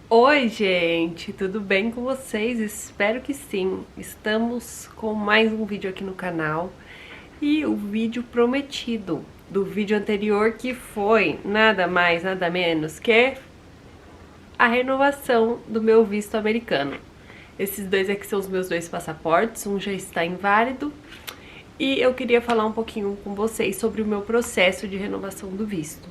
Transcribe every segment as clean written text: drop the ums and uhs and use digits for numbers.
Oi, gente, tudo bem com vocês? Espero que sim. Estamos com mais um vídeo aqui no canal e o vídeo prometido do vídeo anterior, que foi nada mais, nada menos que a renovação do meu visto americano. Esses dois aqui são os meus dois passaportes, um já está inválido e eu queria falar um pouquinho com vocês sobre o meu processo de renovação do visto.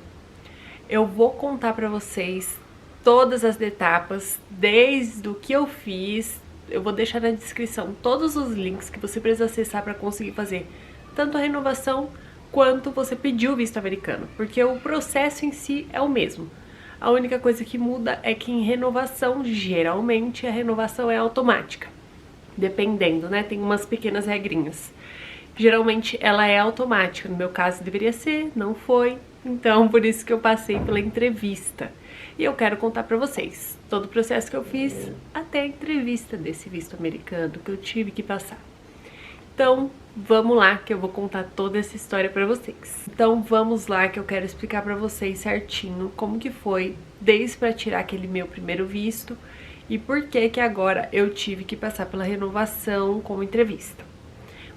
Eu vou contar pra vocês todas as etapas, desde o que eu fiz. Eu vou deixar na descrição todos os links que você precisa acessar para conseguir fazer tanto a renovação quanto você pedir o visto americano, porque o processo em si é o mesmo. A única coisa que muda é que em renovação, geralmente, a renovação é automática. Dependendo, né? Tem umas pequenas regrinhas. Geralmente ela é automática, no meu caso deveria ser, não foi. Então, por isso que eu passei pela entrevista. E eu quero contar pra vocês todo o processo que eu fiz até a entrevista desse visto americano que eu tive que passar. Então, vamos lá que eu vou contar toda essa história pra vocês. Então, vamos lá que eu quero explicar pra vocês certinho como que foi desde pra tirar aquele meu primeiro visto e por que que agora eu tive que passar pela renovação como entrevista.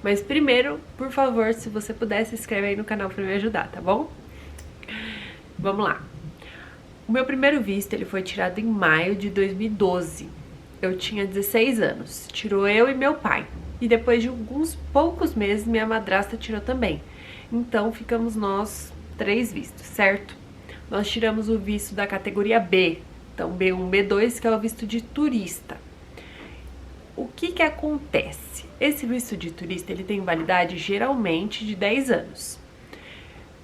Mas primeiro, por favor, se você puder, se inscreve aí no canal pra me ajudar, tá bom? Vamos lá. O meu primeiro visto, ele foi tirado em maio de 2012. Eu tinha 16 anos. Tirou eu e meu pai. E depois de alguns poucos meses, minha madrasta tirou também. Então, ficamos nós 3 vistos, certo? Nós tiramos o visto da categoria B. Então, B1, B2, que é o visto de turista. O que que acontece? Esse visto de turista, ele tem validade geralmente de 10 anos.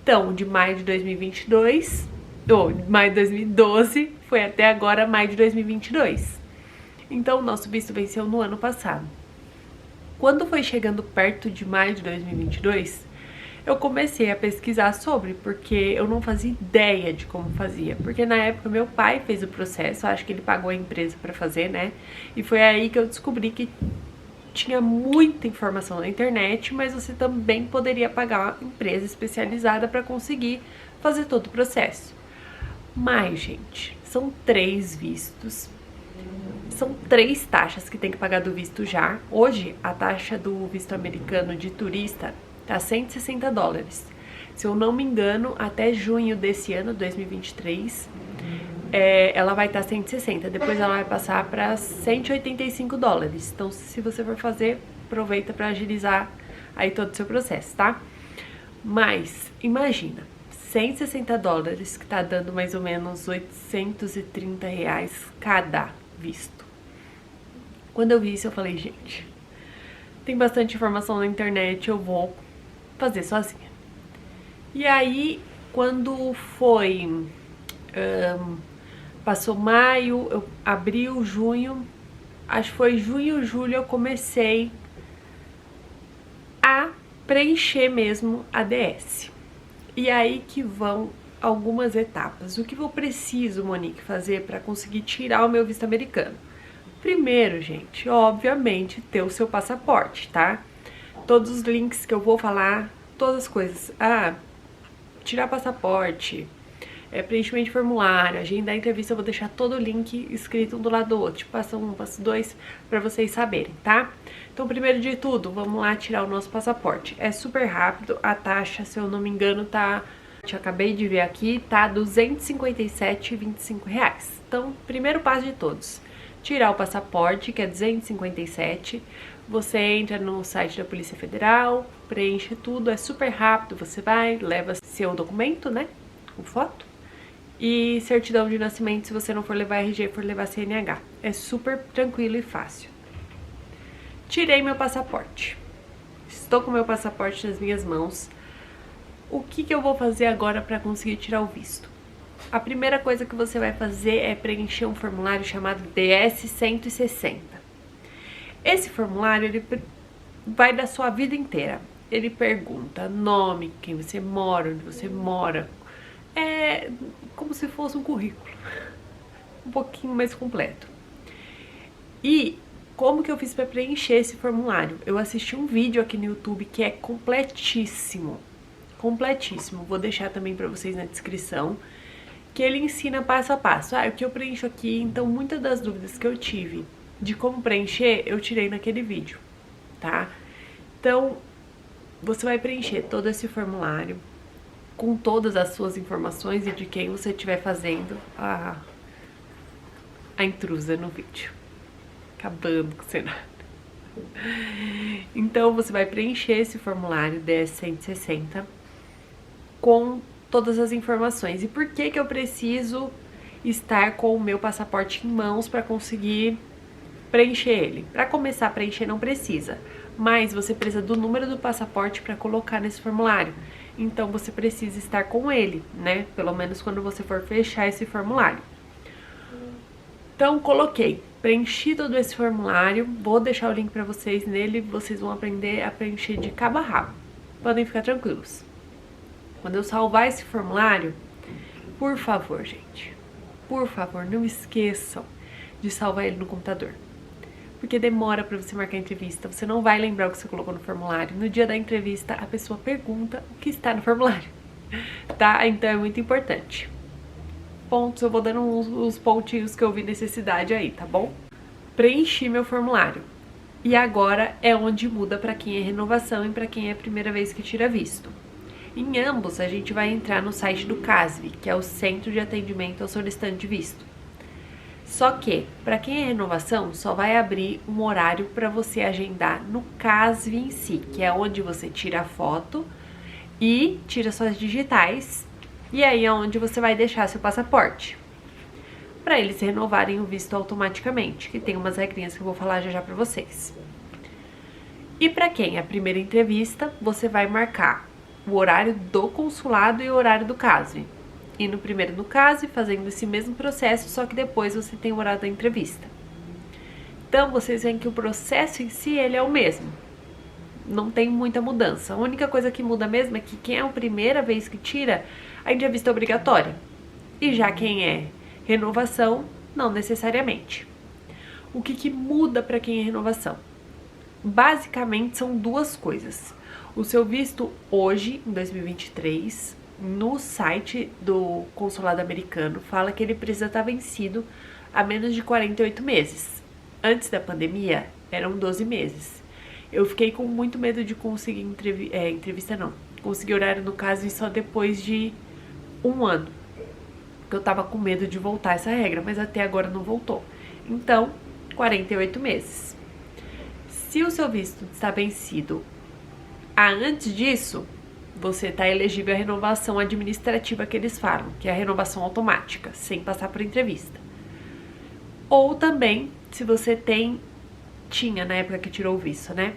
Então, de maio de 2022, ou maio de 2012, foi até agora maio de 2022. Então, o nosso visto venceu no ano passado. Quando foi chegando perto de maio de 2022, eu comecei a pesquisar sobre, porque eu não fazia ideia de como fazia. Porque na época meu pai fez o processo, acho que ele pagou a empresa para fazer, né? E foi aí que eu descobri que tinha muita informação na internet, mas você também poderia pagar uma empresa especializada para conseguir fazer todo o processo. Mas, gente, são 3 vistos, são 3 taxas que tem que pagar do visto já. Hoje, a taxa do visto americano de turista tá $160. Se eu não me engano, até junho desse ano, 2023, ela vai estar 160, depois ela vai passar para $185. Então, se você for fazer, aproveita para agilizar aí todo o seu processo, tá? Mas, imagina, $160, que tá dando mais ou menos R$830 cada visto. Quando eu vi isso, eu falei, gente, tem bastante informação na internet, eu vou fazer sozinha. E aí, quando foi... passou maio, abril, junho, acho que foi junho, julho, eu comecei a preencher mesmo a DS. E aí que vão algumas etapas. O que eu preciso, Monique, fazer para conseguir tirar o meu visto americano? Primeiro, gente, obviamente, ter o seu passaporte, tá? Todos os links que eu vou falar, todas as coisas. Tirar passaporte, preenchimento de formulário, agenda da entrevista, eu vou deixar todo o link escrito um do lado do outro, tipo, passo 1, passo 2, pra vocês saberem, tá? Então, primeiro de tudo, vamos lá tirar o nosso passaporte. É super rápido, a taxa, se eu não me engano, tá... Eu acabei de ver aqui, tá R$257,25. Então, primeiro passo de todos, tirar o passaporte, que é R$257. Você entra no site da Polícia Federal, preenche tudo, é super rápido, você vai, leva seu documento, né, com foto, e certidão de nascimento, se você não for levar RG, for levar CNH. É super tranquilo e fácil. Tirei meu passaporte. Estou com meu passaporte nas minhas mãos. O que eu vou fazer agora para conseguir tirar o visto? A primeira coisa que você vai fazer é preencher um formulário chamado DS-160. Esse formulário, ele vai da sua vida inteira. Ele pergunta nome, quem você mora, onde você mora. É como se fosse um currículo, um pouquinho mais completo. E como que eu fiz para preencher esse formulário? Eu assisti um vídeo aqui no YouTube que é completíssimo, completíssimo. Vou deixar também para vocês na descrição. que ele ensina passo a passo. O que eu preencho aqui, então muitas das dúvidas que eu tive de como preencher, eu tirei naquele vídeo, tá? Então, você vai preencher todo esse formulário com todas as suas informações e de quem você estiver fazendo a intrusa no vídeo. Acabando com o cenário. Então, você vai preencher esse formulário DS-160 com todas as informações. E por que que eu preciso estar com o meu passaporte em mãos para conseguir preencher ele? Para começar a preencher não precisa, mas você precisa do número do passaporte para colocar nesse formulário. Então você precisa estar com ele, né? Pelo menos quando você for fechar esse formulário. Então coloquei, preenchi todo esse formulário, vou deixar o link para vocês nele, vocês vão aprender a preencher de cabo a rabo. Podem ficar tranquilos. Quando eu salvar esse formulário, por favor, gente, por favor, não esqueçam de salvar ele no computador. Porque demora pra você marcar a entrevista, você não vai lembrar o que você colocou no formulário. No dia da entrevista, a pessoa pergunta o que está no formulário, tá? Então é muito importante. Pontos, eu vou dando uns pontinhos que eu vi necessidade aí, tá bom? Preenchi meu formulário. E agora é onde muda pra quem é renovação e pra quem é a primeira vez que tira visto. Em ambos, a gente vai entrar no site do CASV, que é o Centro de Atendimento ao Solicitante de Visto. Só que, para quem é renovação, só vai abrir um horário para você agendar no CASV em si, que é onde você tira a foto e tira suas digitais, e aí é onde você vai deixar seu passaporte, para eles renovarem o visto automaticamente, que tem umas regrinhas que eu vou falar já já para vocês. E para quem é a primeira entrevista, você vai marcar o horário do consulado e o horário do CASV. E no primeiro no CASV, fazendo esse mesmo processo, só que depois você tem o horário da entrevista. Então, vocês veem que o processo em si, ele é o mesmo. Não tem muita mudança. A única coisa que muda mesmo é que quem é a primeira vez que tira, a entrevista é obrigatória. E já quem é renovação, não necessariamente. O que muda para quem é renovação? Basicamente, são duas coisas. O seu visto hoje, em 2023, no site do consulado americano, fala que ele precisa estar vencido há menos de 48 meses. Antes da pandemia, eram 12 meses. Eu fiquei com muito medo de conseguir conseguir horário no caso e só depois de um ano. Porque eu tava com medo de voltar essa regra, mas até agora não voltou. Então, 48 meses. Se o seu visto está vencido antes disso, você está elegível à renovação administrativa que eles falam, que é a renovação automática, sem passar por entrevista. Ou também, se você tinha na época que tirou o visto, né?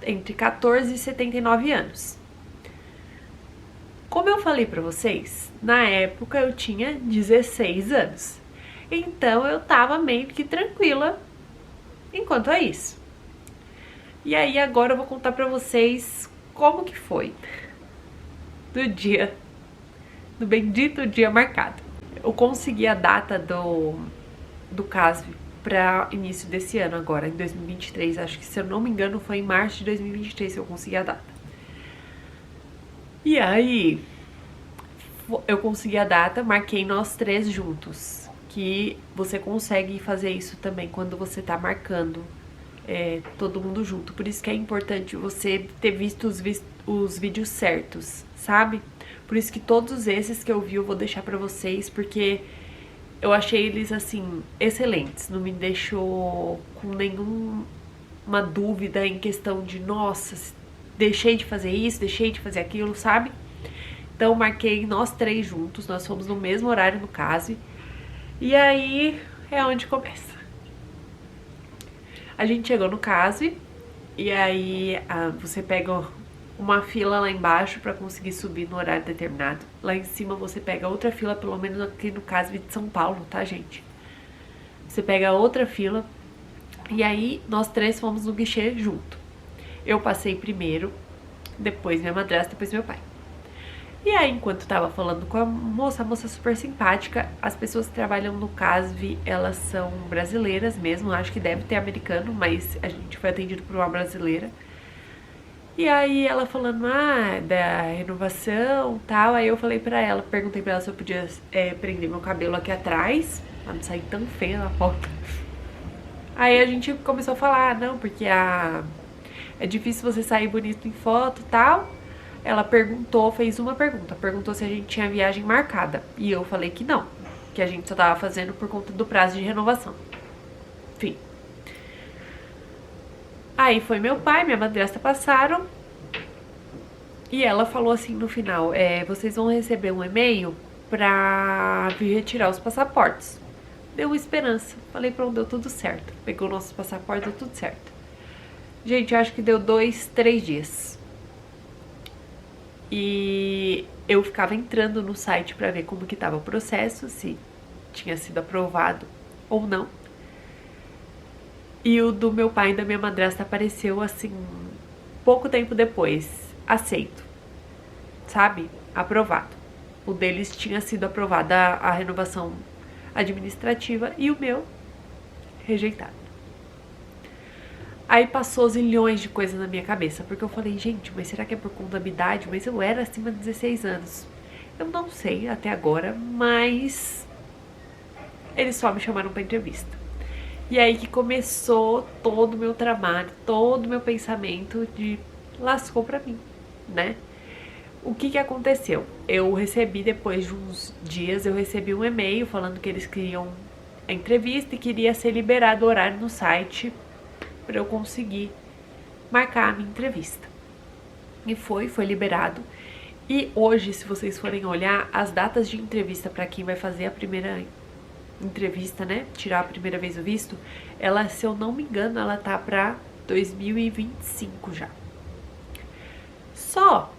Entre 14 e 79 anos. Como eu falei pra vocês, na época eu tinha 16 anos. Então eu tava meio que tranquila enquanto é isso. E aí agora eu vou contar pra vocês como que foi do bendito dia marcado. Eu consegui a data do CASV para início desse ano agora, em 2023. Acho que, se eu não me engano, foi em março de 2023 que eu consegui a data. E aí, eu consegui a data, marquei nós três juntos. Que você consegue fazer isso também quando você tá marcando todo mundo junto. Por isso que é importante você ter visto os vídeos certos, sabe? Por isso que todos esses que eu vi eu vou deixar pra vocês, porque eu achei eles, assim, excelentes. Não me deixou com nenhuma dúvida em questão de, nossa, deixei de fazer isso, deixei de fazer aquilo, sabe? Então, marquei nós três juntos, nós fomos no mesmo horário no CASV. E aí, é onde começa. A gente chegou no CASV, e aí você pega uma fila lá embaixo pra conseguir subir no horário determinado. Lá em cima você pega outra fila, pelo menos aqui no CASV de São Paulo, tá, gente? Você pega outra fila, e aí nós três fomos no guichê junto. Eu passei primeiro, depois minha madrasta, depois meu pai. E aí, enquanto tava falando com a moça super simpática, as pessoas que trabalham no CASV, elas são brasileiras mesmo, acho que deve ter americano, mas a gente foi atendido por uma brasileira. E aí ela falando, da renovação e tal. Aí eu falei pra ela, perguntei pra ela se eu podia prender meu cabelo aqui atrás, pra não sair tão feia na foto. Aí a gente começou a falar, não, porque é difícil você sair bonito em foto e tal. Ela perguntou, fez uma pergunta, perguntou se a gente tinha viagem marcada. E eu falei que não, que a gente só tava fazendo por conta do prazo de renovação. Enfim. Aí foi meu pai, minha madrasta passaram. E ela falou assim no final, vocês vão receber um e-mail pra vir retirar os passaportes. Deu esperança. Falei, pronto, deu tudo certo. Pegou nossos passaportes, deu tudo certo. Gente, eu acho que deu 2, 3 dias. E eu ficava entrando no site pra ver como que tava o processo, se tinha sido aprovado ou não. E o do meu pai e da minha madrasta apareceu assim, pouco tempo depois. Aceito. Sabe? Aprovado. O deles tinha sido aprovada a renovação administrativa e o meu rejeitado. Aí passou zilhões de coisas na minha cabeça, porque eu falei, gente, mas será que é por conta da minha idade? Mas eu era acima de 16 anos. Eu não sei até agora, mas eles só me chamaram pra entrevista. E aí que começou todo o meu trabalho, todo o meu pensamento de lascou pra mim, né? O que aconteceu? Eu recebi, depois de uns dias, eu recebi um e-mail falando que eles queriam a entrevista e queria ser liberado o horário no site para eu conseguir marcar a minha entrevista. E foi liberado. E hoje, se vocês forem olhar, as datas de entrevista para quem vai fazer a primeira entrevista, né, tirar a primeira vez o visto, ela, se eu não me engano, ela tá para 2025 já. Só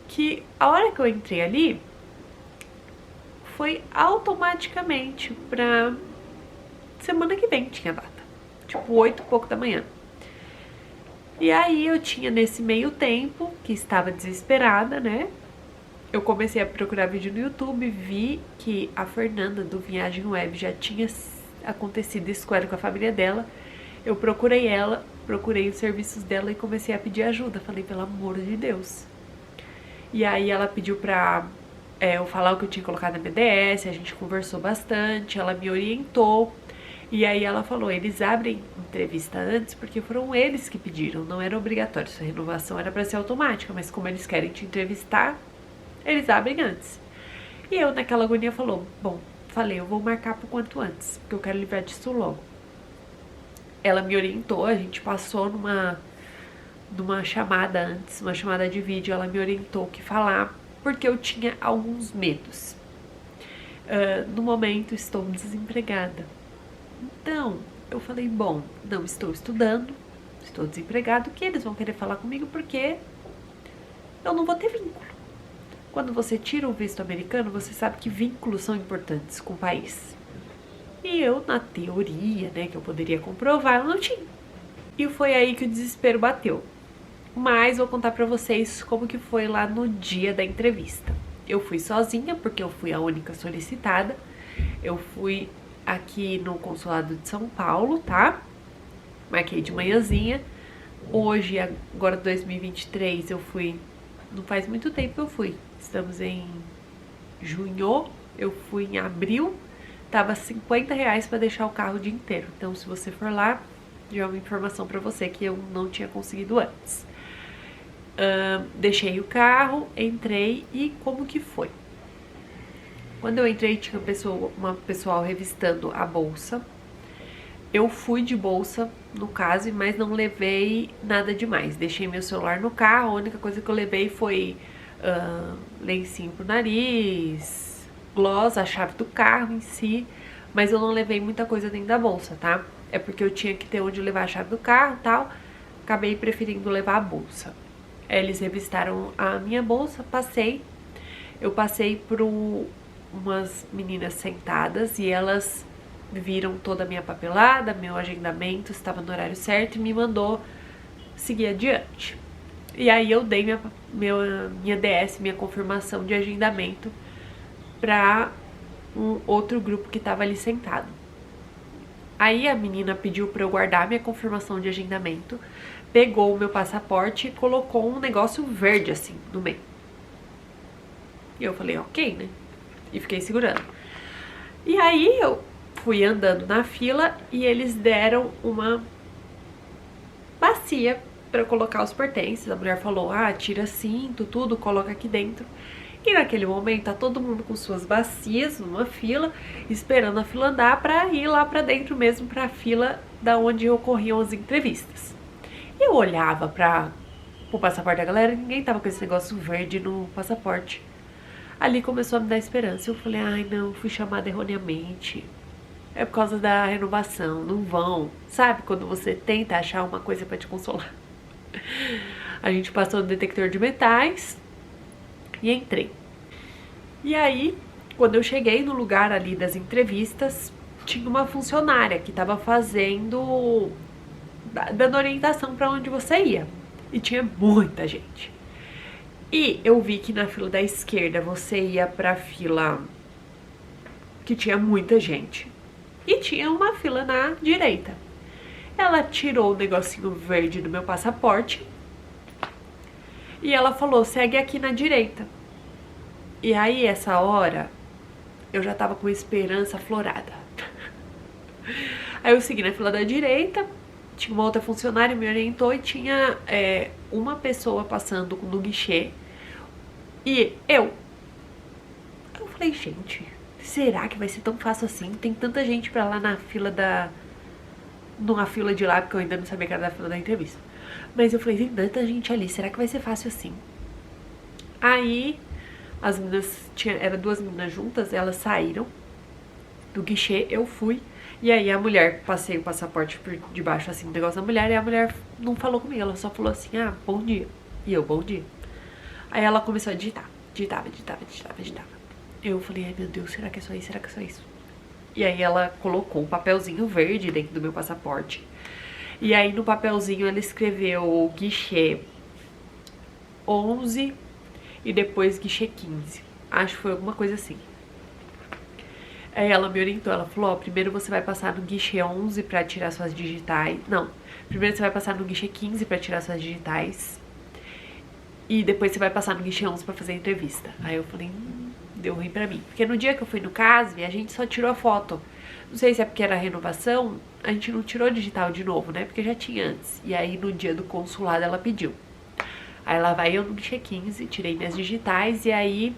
que a hora que eu entrei ali, foi automaticamente pra semana que vem tinha data. Tipo, 8 e pouco da manhã. E aí eu tinha nesse meio tempo, que estava desesperada, né? Eu comecei a procurar vídeo no YouTube, vi que a Fernanda do Viagem Web já tinha acontecido isso com ela, com a família dela. Eu procurei ela, procurei os serviços dela e comecei a pedir ajuda. Falei, pelo amor de Deus. E aí ela pediu pra eu falar o que eu tinha colocado na BDS, a gente conversou bastante, ela me orientou. E aí ela falou, eles abrem entrevista antes porque foram eles que pediram, não era obrigatório. Essa renovação era pra ser automática, mas como eles querem te entrevistar, eles abrem antes. E eu naquela agonia falei, eu vou marcar por quanto antes, porque eu quero livrar disso logo. Ela me orientou, a gente passou numa chamada antes, uma chamada de vídeo, ela me orientou o que falar, porque eu tinha alguns medos. No momento estou desempregada. Então, eu falei, bom, não estou estudando, estou desempregado, que eles vão querer falar comigo porque eu não vou ter vínculo. Quando você tira o visto americano, você sabe que vínculos são importantes com o país. E eu, na teoria, né, que eu poderia comprovar, eu não tinha. E foi aí que o desespero bateu. Mas vou contar pra vocês como que foi lá no dia da entrevista. Eu fui sozinha, porque eu fui a única solicitada. Eu fui aqui no consulado de São Paulo, tá? Marquei de manhãzinha. Hoje, agora 2023, eu fui... Não faz muito tempo que eu fui. Estamos em junho, eu fui em abril. Tava R$50 pra deixar o carro o dia inteiro. Então, se você for lá, já é uma informação pra você que eu não tinha conseguido antes. Deixei o carro, entrei e como que foi? Quando eu entrei tinha uma pessoal revistando a bolsa. Eu fui de bolsa, no caso, mas não levei nada demais. Deixei meu celular no carro, a única coisa que eu levei foi lencinho pro nariz, gloss, a chave do carro em si, mas eu não levei muita coisa dentro da bolsa, tá? É porque eu tinha que ter onde levar a chave do carro e tal, acabei preferindo levar a bolsa. Eles revistaram a minha bolsa, eu passei por umas meninas sentadas e elas viram toda a minha papelada, meu agendamento, estava no horário certo e me mandou seguir adiante. E aí eu dei minha DS, minha confirmação de agendamento para um outro grupo que estava ali sentado. Aí a menina pediu pra eu guardar minha confirmação de agendamento, pegou o meu passaporte e colocou um negócio verde assim no meio. E eu falei, ok, né? E fiquei segurando. E aí eu fui andando na fila e eles deram uma bacia pra eu colocar os pertences. A mulher falou, tira cinto, tudo, coloca aqui dentro. E naquele momento tá todo mundo com suas bacias numa fila, esperando a fila andar pra ir lá pra dentro mesmo, pra fila da onde ocorriam as entrevistas. Eu olhava pro passaporte da galera e ninguém tava com esse negócio verde no passaporte. Ali começou a me dar esperança. Eu falei, ai não, fui chamada erroneamente. É por causa da renovação, não vão. Sabe quando você tenta achar uma coisa pra te consolar? A gente passou no detector de metais e entrei. E aí, quando eu cheguei no lugar ali das entrevistas, tinha uma funcionária que tava dando orientação pra onde você ia. E tinha muita gente. E eu vi que na fila da esquerda você ia pra fila que tinha muita gente. E tinha uma fila na direita. Ela tirou o negocinho verde do meu passaporte e ela falou, segue aqui na direita. E aí, essa hora, eu já tava com esperança aflorada. Aí eu segui na fila da direita, tinha uma outra funcionária, me orientou e tinha uma pessoa passando no guichê e eu falei, gente, será que vai ser tão fácil assim? Tem tanta gente pra lá na fila numa fila de lá, porque eu ainda não sabia que era da fila da entrevista. Mas eu falei, tem tanta gente ali, será que vai ser fácil assim? Aí, as meninas, eram duas meninas juntas, elas saíram do guichê, eu fui. E aí a mulher, passei o passaporte por debaixo assim do negócio da mulher, e a mulher não falou comigo, ela só falou assim, bom dia. E eu, bom dia. Aí ela começou a digitar, digitava. Eu falei, ai meu Deus, será que é só isso? Será que é só isso? E aí ela colocou um papelzinho verde dentro do meu passaporte. E aí no papelzinho ela escreveu guichê 11 e depois guichê 15. Acho que foi alguma coisa assim. Aí ela me orientou, ela falou, primeiro você vai passar no guichê 11 pra tirar suas digitais. Não, primeiro você vai passar no guichê 15 pra tirar suas digitais. E depois você vai passar no guichê 11 pra fazer a entrevista. Aí eu falei, deu ruim pra mim. Porque no dia que eu fui no CASV, a gente só tirou a foto. Não sei se é porque era renovação, a gente não tirou digital de novo, né? Porque já tinha antes. E aí no dia do consulado ela pediu. Aí lá vai eu no guichê 15, tirei minhas digitais e aí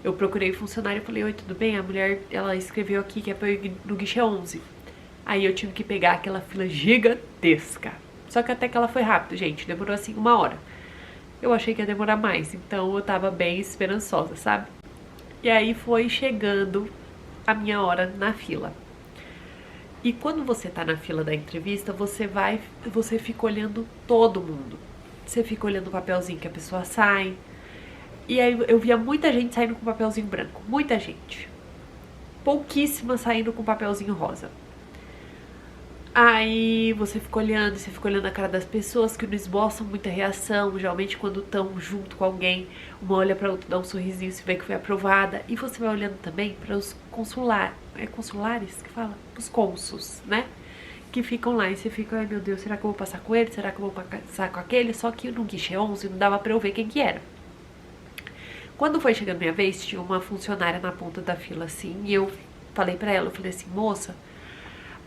eu procurei o funcionário e falei, oi, tudo bem? A mulher, ela escreveu aqui que é pra eu ir no guichê 11. Aí eu tive que pegar aquela fila gigantesca. Só que até que ela foi rápido, gente. Demorou assim 1 hora. Eu achei que ia demorar mais, então eu tava bem esperançosa, sabe? E aí foi chegando a minha hora na fila. E quando você tá na fila da entrevista, você fica olhando todo mundo. Você fica olhando o papelzinho que a pessoa sai. E aí eu via muita gente saindo com papelzinho branco, muita gente. Pouquíssima saindo com papelzinho rosa. Aí você fica olhando a cara das pessoas que não esboçam muita reação. Geralmente quando estão junto com alguém, uma olha pra outra, dá um sorrisinho, se vê que foi aprovada. E você vai olhando também para os consulares que fala? Os cônsuls, né? Que ficam lá e você fica, ai meu Deus, será que eu vou passar com ele? Será que eu vou passar com aquele? Só que no guichê 11 não dava pra eu ver quem que era. Quando foi chegando minha vez, tinha uma funcionária na ponta da fila assim, e eu falei pra ela, eu falei assim, moça,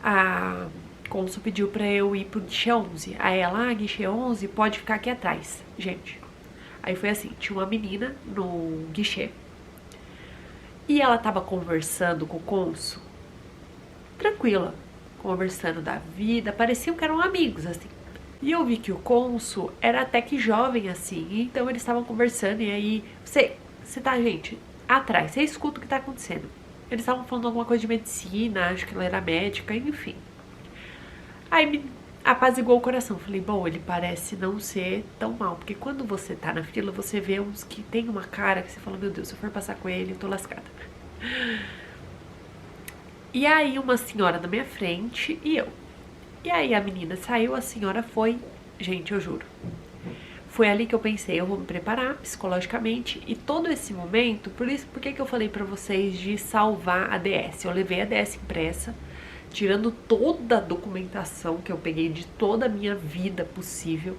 a cônsul pediu pra eu ir pro guichê 11. Aí ela, guichê 11, pode ficar aqui atrás, gente. Aí foi assim, tinha uma menina no guichê, e ela tava conversando com o cônsul, tranquila, conversando da vida, pareciam que eram amigos, assim. E eu vi que o cônsul era até que jovem, assim, então eles estavam conversando, e aí, você tá, gente, atrás, você escuta o que tá acontecendo. Eles estavam falando alguma coisa de medicina, acho que ela era médica, enfim. Aí me apaziguou o coração, falei, bom, ele parece não ser tão mal, porque quando você tá na fila, você vê uns que tem uma cara que você fala, meu Deus, se eu for passar com ele, eu tô lascada. E aí uma senhora na minha frente e eu. E aí a menina saiu, a senhora foi, gente, eu juro. Foi ali que eu pensei, eu vou me preparar psicologicamente. E todo esse momento, por que eu falei pra vocês de salvar a DS? Eu levei a DS impressa, tirando toda a documentação que eu peguei de toda a minha vida possível,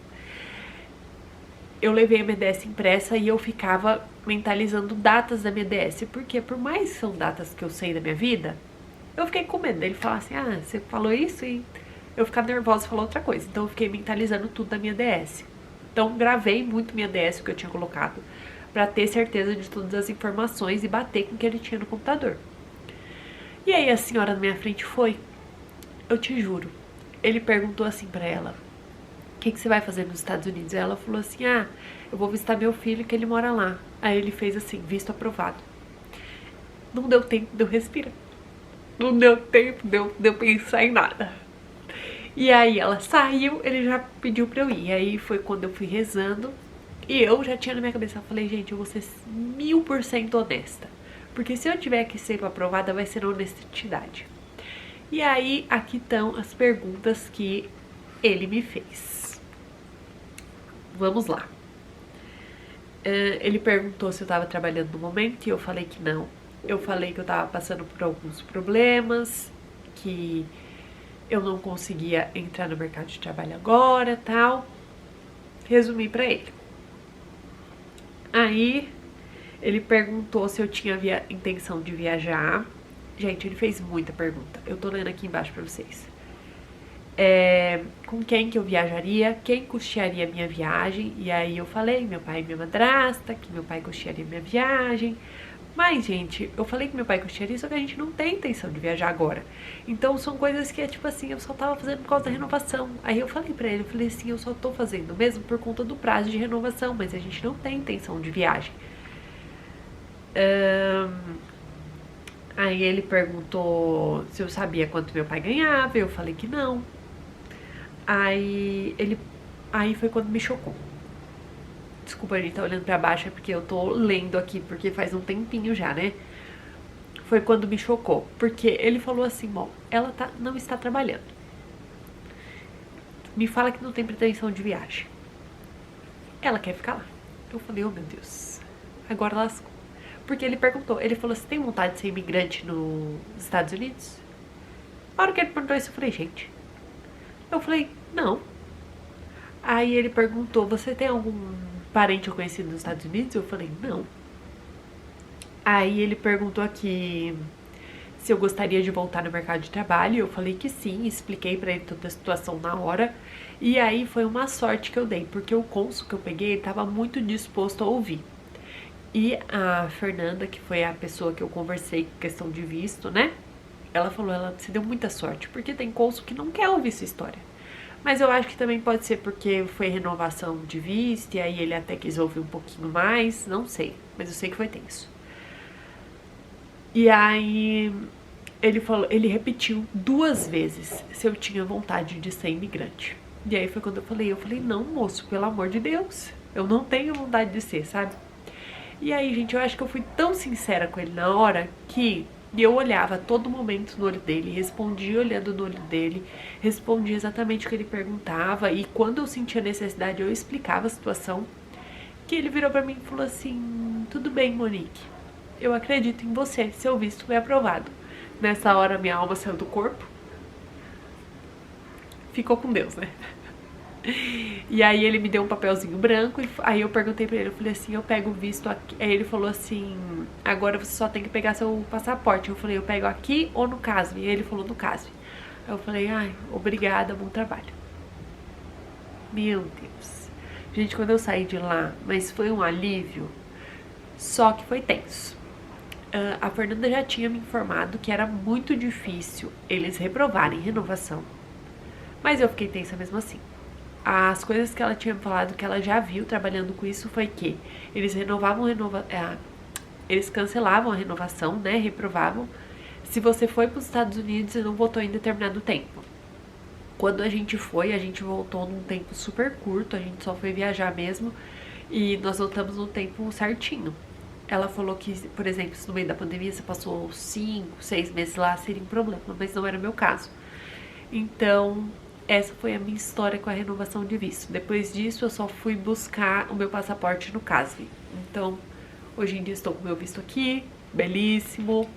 eu levei a minha DS impressa e eu ficava mentalizando datas da minha DS, porque por mais que são datas que eu sei da minha vida, eu fiquei com medo dele falar assim, ah, você falou isso, e eu ficar nervosa e falar outra coisa. Então eu fiquei mentalizando tudo da minha DS. Então gravei muito minha DS, o que eu tinha colocado, pra ter certeza de todas as informações e bater com o que ele tinha no computador. E aí a senhora na minha frente foi, eu te juro, ele perguntou assim pra ela, o que você vai fazer nos Estados Unidos? Aí ela falou assim, ah, eu vou visitar meu filho que ele mora lá. Aí ele fez assim, visto aprovado. Não deu tempo de eu respirar. Não deu tempo de eu pensar em nada. E aí ela saiu, ele já pediu pra eu ir. E aí foi quando eu fui rezando. E eu já tinha na minha cabeça, eu falei, gente, eu vou ser 1000% honesta. Porque se eu tiver que ser aprovada, vai ser honestidade. E aí, aqui estão as perguntas que ele me fez. Vamos lá. Ele perguntou se eu tava trabalhando no momento e eu falei que não. Eu falei que eu tava passando por alguns problemas, que eu não conseguia entrar no mercado de trabalho agora, tal. Resumi pra ele. Aí, ele perguntou se eu tinha intenção de viajar. Gente, ele fez muita pergunta. Eu tô lendo aqui embaixo pra vocês. Com quem que eu viajaria, quem custearia a minha viagem. E aí eu falei, meu pai e minha madrasta, que meu pai custearia a minha viagem. Mas, gente, eu falei que meu pai custearia, só que a gente não tem intenção de viajar agora. Então são coisas que é tipo assim, eu só tava fazendo por causa da renovação. Aí eu falei pra ele, eu falei assim, eu só tô fazendo mesmo por conta do prazo de renovação, mas a gente não tem intenção de viagem. Aí ele perguntou se eu sabia quanto meu pai ganhava, eu falei que não. Aí foi quando me chocou. Desculpa, a gente tá olhando pra baixo, é porque eu tô lendo aqui, porque faz um tempinho já, né? Foi quando me chocou, porque ele falou assim, bom, ela não está trabalhando. Me fala que não tem pretensão de viagem. Ela quer ficar lá. Eu falei, oh meu Deus, agora lascou. Porque ele perguntou, ele falou, você tem vontade de ser imigrante nos Estados Unidos? Na hora que ele perguntou isso, eu falei, gente, eu falei, não. Aí ele perguntou, você tem algum parente ou conhecido nos Estados Unidos? Eu falei, não. Aí ele perguntou aqui se eu gostaria de voltar no mercado de trabalho. Eu falei que sim, expliquei pra ele toda a situação na hora. E aí foi uma sorte que eu dei, porque o cônsul que eu peguei estava muito disposto a ouvir. E a Fernanda, que foi a pessoa que eu conversei com questão de visto, né? Ela falou, ela se deu muita sorte, porque tem cônsul que não quer ouvir sua história. Mas eu acho que também pode ser porque foi renovação de visto, e aí ele até quis ouvir um pouquinho mais, não sei. Mas eu sei que foi tenso. E aí ele falou, ele repetiu 2 vezes se eu tinha vontade de ser imigrante. E aí foi quando eu falei, não, moço, pelo amor de Deus, eu não tenho vontade de ser, sabe? E aí, gente, eu acho que eu fui tão sincera com ele na hora que eu olhava a todo momento no olho dele, respondia olhando no olho dele, respondia exatamente o que ele perguntava, e quando eu sentia necessidade eu explicava a situação, que ele virou pra mim e falou assim, tudo bem, Monique, eu acredito em você, seu visto foi aprovado. Nessa hora minha alma saiu do corpo, ficou com Deus, né? E aí ele me deu um papelzinho branco, e aí eu perguntei pra ele, eu falei assim, eu pego o visto aqui. Aí ele falou assim, agora você só tem que pegar seu passaporte. Eu falei, eu pego aqui ou no CASV? E ele falou no CASV. Aí eu falei, ai, obrigada, bom trabalho. Meu Deus. Gente, quando eu saí de lá, mas foi um alívio, só que foi tenso. A Fernanda já tinha me informado que era muito difícil eles reprovarem renovação, mas eu fiquei tensa mesmo assim. As coisas que ela tinha falado que ela já viu trabalhando com isso foi que eles eles cancelavam a renovação, né, reprovavam, se você foi para os Estados Unidos e não voltou em determinado tempo. Quando a gente voltou num tempo super curto, a gente só foi viajar mesmo, e nós voltamos no tempo certinho. Ela falou que, por exemplo, se no meio da pandemia você passou 5, 6 meses lá, seria um problema, mas não era o meu caso. Então, essa foi a minha história com a renovação de visto. Depois disso, eu só fui buscar o meu passaporte no CASV. Então, hoje em dia estou com o meu visto aqui, belíssimo.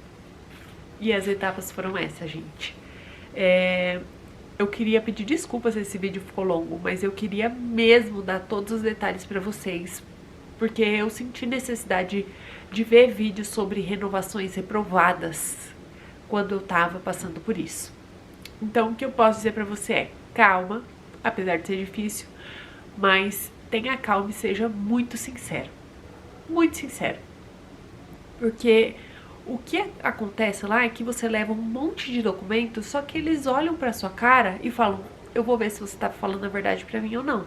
E as etapas foram essas, gente. Eu queria pedir desculpas se esse vídeo ficou longo, mas eu queria mesmo dar todos os detalhes pra vocês, porque eu senti necessidade de ver vídeos sobre renovações reprovadas quando eu tava passando por isso. Então, o que eu posso dizer pra você é, calma, apesar de ser difícil, mas tenha calma e seja muito sincero. Muito sincero. Porque o que acontece lá é que você leva um monte de documentos, só que eles olham pra sua cara e falam, eu vou ver se você tá falando a verdade pra mim ou não.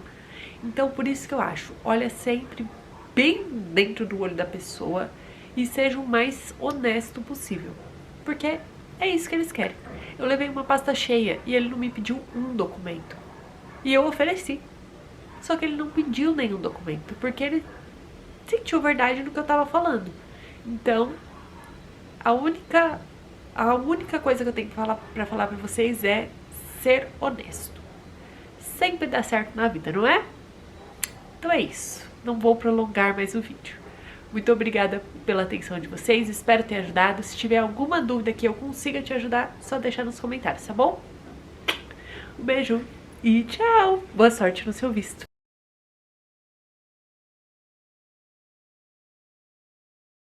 Então, por isso que eu acho, olha sempre bem dentro do olho da pessoa e seja o mais honesto possível. Porque é isso que eles querem. Eu levei uma pasta cheia e ele não me pediu um documento. E eu ofereci. Só que ele não pediu nenhum documento, porque ele sentiu verdade no que eu tava falando. Então, a única coisa que eu tenho que falar pra vocês é ser honesto. Sempre dá certo na vida, não é? Então é isso. Não vou prolongar mais o vídeo. Muito obrigada pela atenção de vocês, espero ter ajudado. Se tiver alguma dúvida que eu consiga te ajudar, só deixar nos comentários, tá bom? Um beijo e tchau! Boa sorte no seu visto!